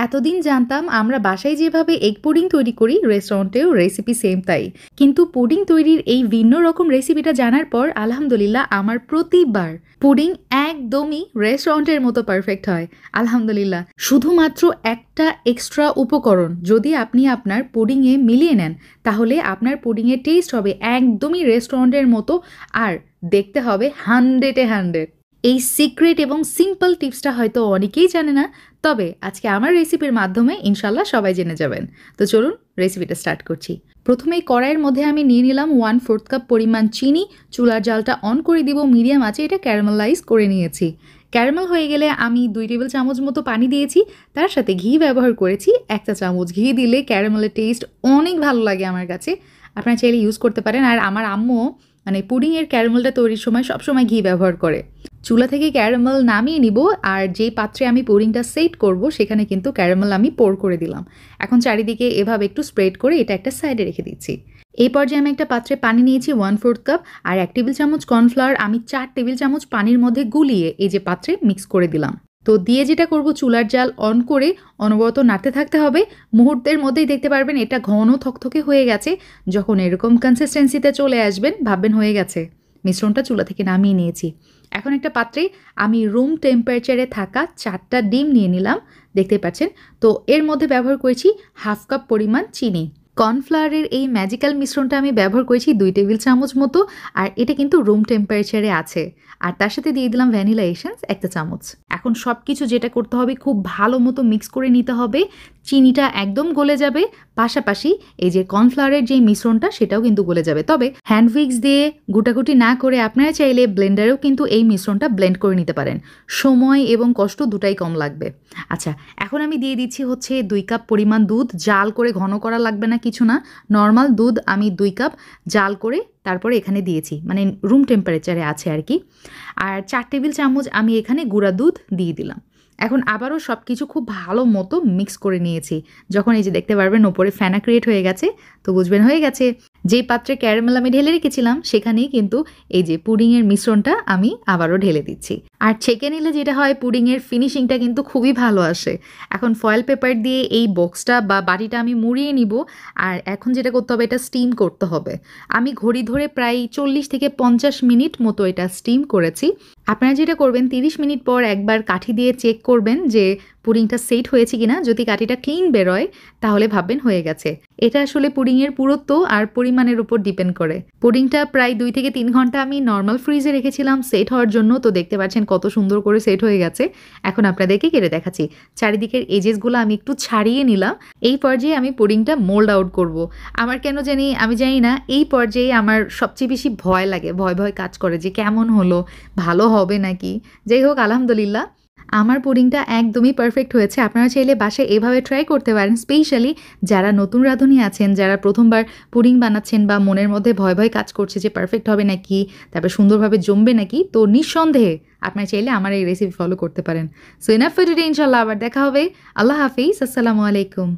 এতদিন জানতাম আমরা বাসায় যেভাবে এগ পুডিং তৈরি করি রেস্টুরেন্টেও রেসিপি সেম তাই, কিন্তু পুডিং তৈরির এই ভিন্ন রকম রেসিপিটা জানার পর আলহামদুলিল্লাহ আমার প্রতিবার পুডিং একদমই রেস্টুরেন্টের মতো পারফেক্ট হয়। আলহামদুলিল্লাহ, শুধুমাত্র একটা এক্সট্রা উপকরণ যদি আপনি আপনার পুডিংয়ে মিলিয়ে নেন তাহলে আপনার পুডিংয়ের টেস্ট হবে একদমই রেস্টুরেন্টের মতো, আর দেখতে হবে 100-এ 100। এই সিক্রেট এবং সিম্পল টিপসটা হয়তো অনেকেই জানে না, তবে আজকে আমার রেসিপির মাধ্যমে ইনশাল্লাহ সবাই জেনে যাবেন। তো চলুন রেসিপিটা স্টার্ট করছি। প্রথমেই কড়াইয়ের মধ্যে আমি নিয়ে নিলাম 1/4 কাপ পরিমাণ চিনি। চুলার জালটা অন করে দিব মিডিয়াম আঁচে। এটা ক্যারামেলাইজ করে নিয়েছি। ক্যারামেল হয়ে গেলে আমি 2 টেবিল চামচ মতো পানি দিয়েছি, তার সাথে ঘি ব্যবহার করেছি 1 চা চামচ। ঘি দিলে ক্যারামেলের টেস্ট অনেক ভালো লাগে আমার কাছে, আপনারা চাইলে ইউজ করতে পারেন। আর আমার আম্মু মানে পুডিংয়ের ক্যারামেলটা তৈরির সময় সবসময় ঘি ব্যবহার করে। চুলা থেকে ক্যারামেল নামিয়ে নিব, আর যেই পাত্রে আমি পুডিংটা সেট করব সেখানে কিন্তু ক্যারামেল আমি পোর করে দিলাম। এখন চারিদিকে এভাবে একটু স্প্রেড করে এটা একটা সাইডে রেখে দিচ্ছি। এই পর্যায়ে আমি একটা পাত্রে পানি নিয়েছি 1/4 কাপ, আর 1 টেবিল চামচ কর্নফ্লাওয়ার আমি 4 টেবিল চামচ পানির মধ্যে গুলিয়ে এই যে পাত্রে মিক্স করে দিলাম। তো দিয়ে যেটা করব, চুলার জাল অন করে অনবরত নাড়তে থাকতে হবে। মুহূর্তের মধ্যেই দেখতে পারবেন এটা ঘন থকথকে হয়ে গেছে। যখন এরকম কনসিস্টেন্সিতে চলে আসবেন ভাববেন হয়ে গেছে। মিশ্রণটা চুলা থেকে নামিয়ে নিয়েছি। এখন একটা পাত্রে আমি রুম টেম্পারেচারে থাকা 4টা ডিম নিয়ে নিলাম, দেখতে পাচ্ছেন। তো এর মধ্যে ব্যবহার করেছি 1/2 কাপ পরিমাণ চিনি। কর্নফ্লাওয়ারের এই ম্যাজিক্যাল মিশ্রণটা আমি ব্যবহার করেছি 2 টেবিল চামচ মতো, আর এটা কিন্তু রুম টেম্পারেচারে আছে। আর তার সাথে দিয়ে দিলাম ভ্যানিলা এসেন্স 1 চা চামচ। এখন সব কিছু যেটা করতে হবে, খুব ভালো মতো মিক্স করে নিতে হবে। চিনিটা একদম গলে যাবে, পাশাপাশি এই যে কর্নফ্লাওয়ারের যে মিশ্রণটা সেটাও কিন্তু গলে যাবে। তবে হ্যান্ড উইক্স দিয়ে গুটাগুটি না করে আপনারা চাইলে ব্লেন্ডারেও কিন্তু এই মিশ্রণটা ব্লেন্ড করে নিতে পারেন। সময় এবং কষ্ট দুটাই কম লাগবে। আচ্ছা, এখন আমি দিয়ে দিচ্ছি হচ্ছে 2 কাপ পরিমাণ দুধ। জাল করে ঘন করা লাগবে না, কিছু না, নর্মাল দুধ আমি 2 কাপ জাল করে তারপরে এখানে দিয়েছি, মানে রুম টেম্পারেচারে আছে আর কি। আর 4 টেবিল চামচ আমি এখানে গুঁড়া দুধ দিয়ে দিলাম। এখন আবারও সব কিছু খুব ভালো মতো মিক্স করে নিয়েছি। যখন এই যে দেখতে পারবেন ওপরে ফেনা ক্রিয়েট হয়ে গেছে, তো বুঝবেন হয়ে গেছে। যেই পাত্রে ক্যারামেল আমি ঢেলে রেখেছিলাম সেখানেই কিন্তু এই যে পুডিংয়ের মিশ্রণটা আমি আবারও ঢেলে দিচ্ছি। আর ছেঁকে নিলে যেটা হয়, পুডিংয়ের ফিনিশিংটা কিন্তু খুবই ভালো আসে। এখন ফয়েল পেপার দিয়ে এই বক্সটা বা বাটিটা আমি মুড়িয়ে নিব। আর এখন যেটা করতে হবে, এটা স্টিম করতে হবে। আমি ঘড়ি ধরে প্রায় 40 থেকে 50 মিনিট মতো এটা স্টিম করেছি। আপনারা যেটা করবেন, 30 মিনিট পর একবার কাঠি দিয়ে চেক করবেন যে পুডিংটা সেট হয়েছে কিনা। যদি কাঠিটা ক্লিন বেরোয় তাহলে ভাববেন হয়ে গেছে। এটা আসলে পুডিংয়ের পুরুত্ব আর পরিমাণের উপর ডিপেন্ড করে। পুডিংটা প্রায় 2 থেকে 3 ঘন্টা আমি নর্মাল ফ্রিজে রেখেছিলাম সেট হওয়ার জন্য। তো দেখতে পাচ্ছেন কত সুন্দর করে সেট হয়ে গেছে। এখন আপনাদেরকে কেটে দেখাচ্ছি। চারিদিকের এজেসগুলো আমি একটু ছাড়িয়ে নিলাম। এই পর্যায়ে আমি পুডিংটা মোল্ড আউট করব। আমার কেন জানি, আমি জানি না, এই পর্যায়ে আমার সবচেয়ে বেশি ভয় লাগে, ভয় কাজ করে যে কেমন হলো, ভালো হবে নাকি। যাই হোক, আলহামদুলিল্লাহ আমার পুডিংটা একদমই পারফেক্ট হয়েছে। আপনারা চাইলে বাসায় এভাবে ট্রাই করতে পারেন। স্পেশালি যারা নতুন রাঁধুনি আছেন, যারা প্রথমবার পুডিং বানাচ্ছেন বা মনের মধ্যে ভয় কাজ করছে যে পারফেক্ট হবে নাকি, তারপর সুন্দরভাবে জমবে নাকি, তো নিঃসন্দেহে আপনারা চাইলে আমার এই রেসিপি ফলো করতে পারেন। সো এনাফ ফর টুডে, ইনশাল্লাহ আবার দেখা হবে। আল্লাহ হাফিজ, আসসালামু আলাইকুম।